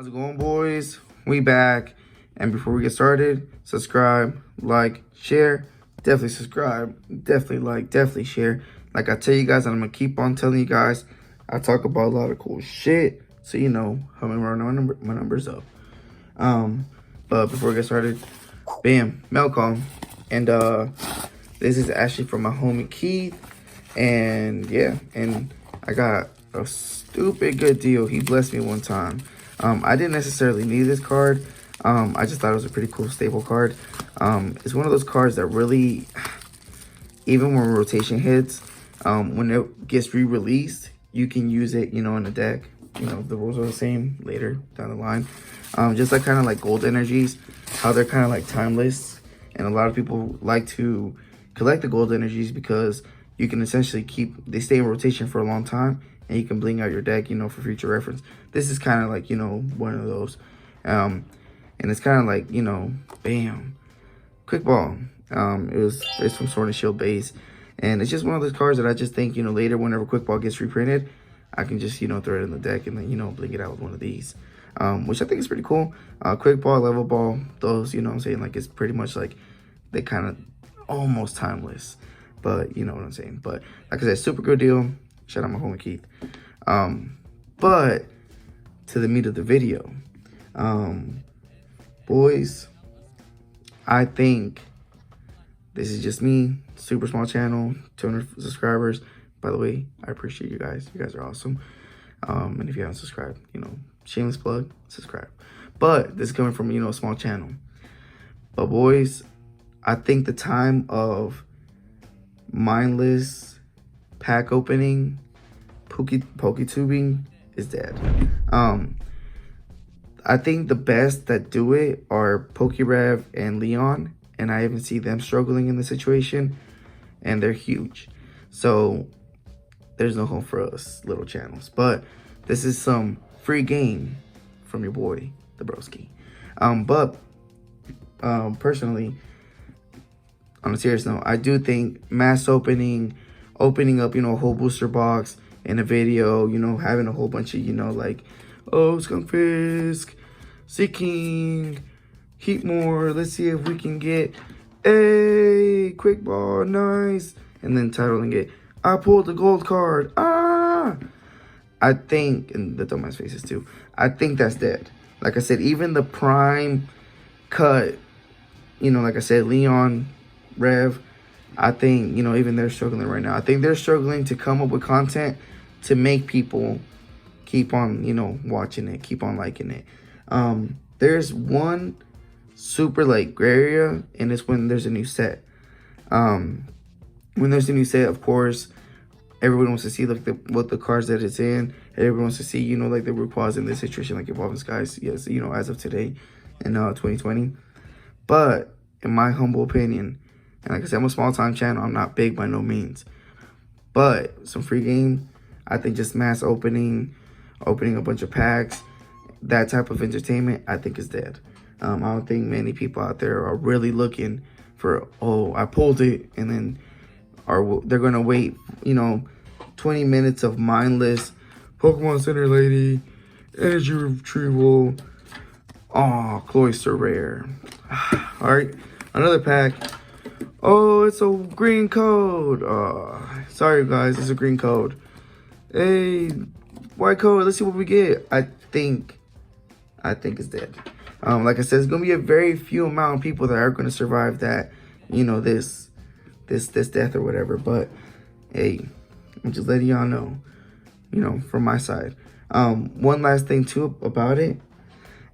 How's it going, boys? We back. And before we get started, subscribe, like, share. Definitely subscribe, definitely like, definitely share. Like I tell you guys, and I'm going to keep on telling you guys, I talk about a lot of cool shit. So you know, how many my numbers up. But before we get started, bam, mail call. And this is actually from my homie Keith. And yeah, and I got a stupid good deal. He blessed me one time. I didn't necessarily need this card. I just thought it was a pretty cool staple card. It's one of those cards that really, even when rotation hits, when it gets re-released, you can use it, you know, in the deck. You know, the rules are the same later down the line. Just like kind of like gold energies, how they're kind of like timeless. And a lot of people like to collect the gold energies because you can essentially they stay in rotation for a long time, and you can bling out your deck, you know, for future reference. This is kind of like, you know, one of those. And it's kind of like, you know, bam, quick ball. It's from Sword and Shield base. And it's just one of those cards that I just think, you know, later whenever quick ball gets reprinted, I can just, you know, throw it in the deck and then, you know, bling it out with one of these. Which I think is pretty cool. Quick ball, level ball, those, you know what I'm saying? Like, it's pretty much like they kind of almost timeless. But you know what I'm saying. But like I said, super good deal. Shout out my homie Keith. But to the meat of the video, boys, I think this is just me, super small channel, 200 subscribers. By the way, I appreciate you guys. You guys are awesome. And if you haven't subscribed, you know, shameless plug, subscribe. But this is coming from, you know, a small channel. But boys, I think the time of mindless pack opening, Poké-Tubing is dead. I think the best that do it are Poké-Rev and Leon, and I even see them struggling in the situation, and they're huge. So there's no home for us little channels. But this is some free game from your boy, the broski. Personally, on a serious note, I do think mass opening up, you know, a whole booster box in a video, you know, having a whole bunch of, you know, like, oh, Skunk Fisk, Seeking, Heatmore, let's see if we can get a quick ball, nice, and then titling it, I pulled the gold card, I think, and the dumbass faces too, I think that's dead. Like I said, even the prime cut, you know, like I said, Leon, Rev, I think, you know, even they're struggling right now. I think they're struggling to come up with content to make people keep on, you know, watching it, keep on liking it. There's one super like gray area, and it's when there's a new set. When there's a new set, of course, everyone wants to see like what the cards that it's in. Everyone wants to see, you know, like the root cause in this situation, like Evolving Skies, yes, you know, as of today in 2020. But in my humble opinion, and like I said, I'm a small time channel, I'm not big by no means, but some free game, I think just mass opening a bunch of packs, that type of entertainment, I think is dead. I don't think many people out there are really looking for, oh, I pulled it, and then they're gonna wait, you know, 20 minutes of mindless Pokemon Center Lady, Energy Retrieval, oh, Cloyster Rare. All right, another pack. Oh, it's a green code. Sorry guys, it's a green code. Hey, white code. Let's see what we get. I think it's dead. Like I said, it's gonna be a very few amount of people that are gonna survive that, you know, this death or whatever. But hey, I'm just letting y'all know, you know, from my side. One last thing too about it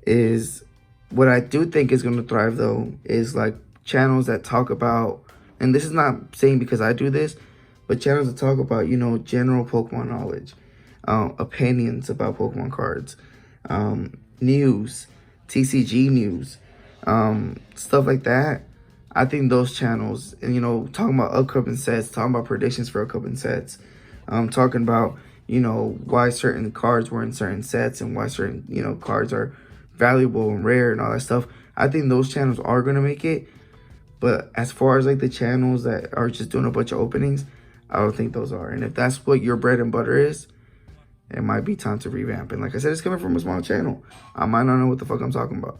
is, what I do think is gonna thrive though is like channels that talk about, and this is not saying because I do this, but channels that talk about, you know, general Pokemon knowledge, opinions about Pokemon cards, news, TCG news, stuff like that. I think those channels, and you know, talking about upcoming sets, talking about predictions for upcoming sets, talking about, you know, why certain cards were in certain sets and why certain, you know, cards are valuable and rare and all that stuff. I think those channels are gonna make it. But as far as like the channels that are just doing a bunch of openings, I don't think those are. And if that's what your bread and butter is, it might be time to revamp. And like I said, it's coming from a small channel. I might not know what the fuck I'm talking about,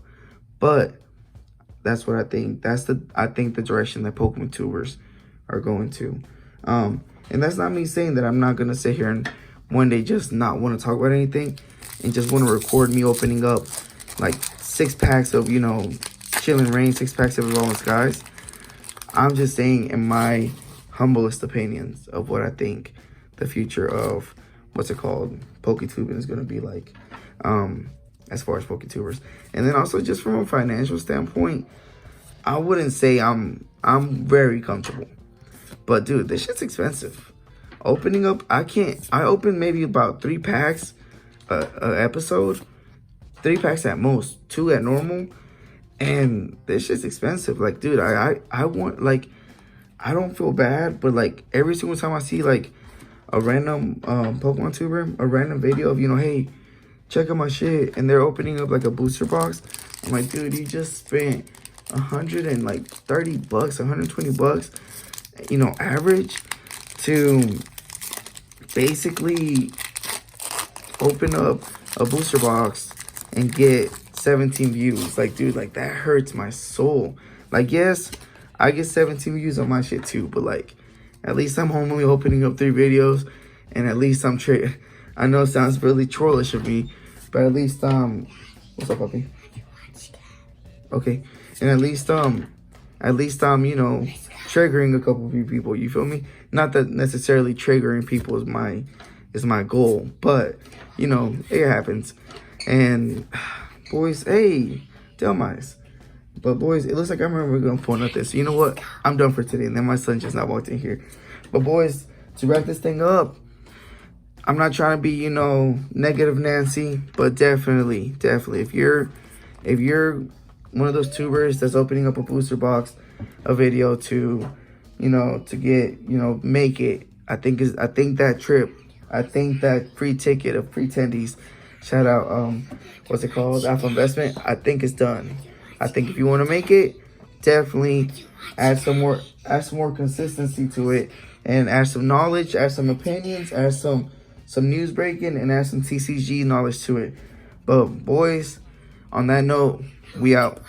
but that's what I think. I think the direction that Pokemon tubers are going to. And that's not me saying that I'm not gonna sit here and one day just not want to talk about anything and just want to record me opening up like 6 packs of, you know, Chilling Reign, 6 packs of Evolving Skies. I'm just saying in my humblest opinions of what I think the future of Poké-Tubing is going to be like, as far as Poké-Tubers. And then also just from a financial standpoint, I wouldn't say I'm very comfortable. But dude, this shit's expensive. Opening up, I open maybe about 3 packs a episode. 3 packs at most, 2 at normal. And this shit's expensive. Like, dude, I want, like, I don't feel bad, but like every single time I see like a random Pokemon tuber, a random video of, you know, hey, check out my shit, and they're opening up like a booster box, I'm like, dude, you just spent $130, $120, you know, average to basically open up a booster box and get 17 views. Like, dude, like that hurts my soul. Like, yes, I get 17 views on my shit too, but like, at least I'm only opening up 3 videos, and at least I'm I know it sounds really trollish of me, but at least what's up, puppy? Okay, and at least I'm, you know, triggering a couple of people. You feel me? Not that necessarily triggering people is my goal, but you know, it happens. And boys, hey, Delmice. But boys, it looks like I remember going to point out this. So you know what? I'm done for today. And then my son just not walked in here. But boys, to wrap this thing up, I'm not trying to be, you know, negative Nancy, but definitely, if you're one of those tubers that's opening up a booster box, a video to, you know, to get, you know, make it, I think that free ticket of pre-tendies, shout out, what's it called? Alpha Investment, I think it's done. I think if you want to make it, definitely add some more consistency to it, and add some knowledge, add some opinions, add some news breaking, and add some TCG knowledge to it. But boys, on that note, we out.